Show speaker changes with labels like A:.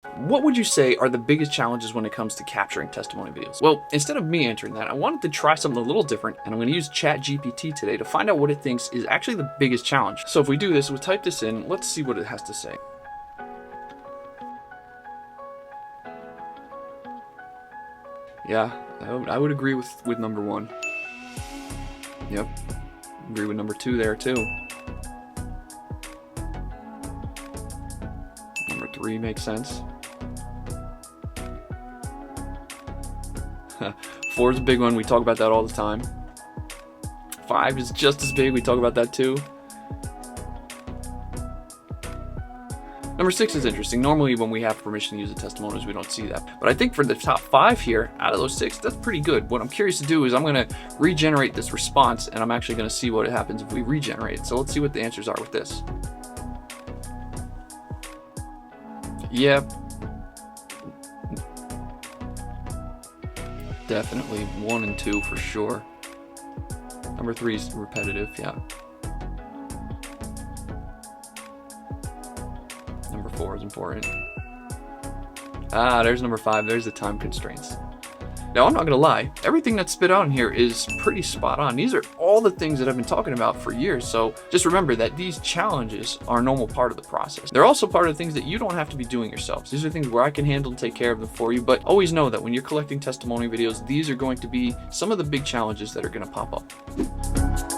A: What would you say are the biggest challenges when it comes to capturing testimony videos? Well, instead of me answering that, I wanted to try something a little different, and I'm going to use Chat GPT today to find out what it thinks is actually the biggest challenge. So if we do this, we'll type this in, let's see what it has to say. Yeah, I would agree with number one. Yep, agree with number two there too. Number three makes sense. 4 is a big one. We talk about that all the time. 5 is just as big. We talk about that too. Number 6 is interesting. Normally when we have permission to use the testimonials, we don't see that. But I think for the top 5 here, out of those 6, that's pretty good. What I'm curious to do is I'm going to regenerate this response, and I'm actually going to see what happens if we regenerate it. So let's see what the answers are with this. Yep. Definitely 1 and 2 for sure. Number 3 is repetitive, yeah. Number 4 is important. There's number 5. There's the time constraints. Now, I'm not going to lie. Everything that's spit out in here is pretty spot on. These are all the things that I've been talking about for years. So just remember that these challenges are a normal part of the process. They're also part of the things that you don't have to be doing yourselves. These are things where I can handle and take care of them for you. But always know that when you're collecting testimony videos, these are going to be some of the big challenges that are going to pop up.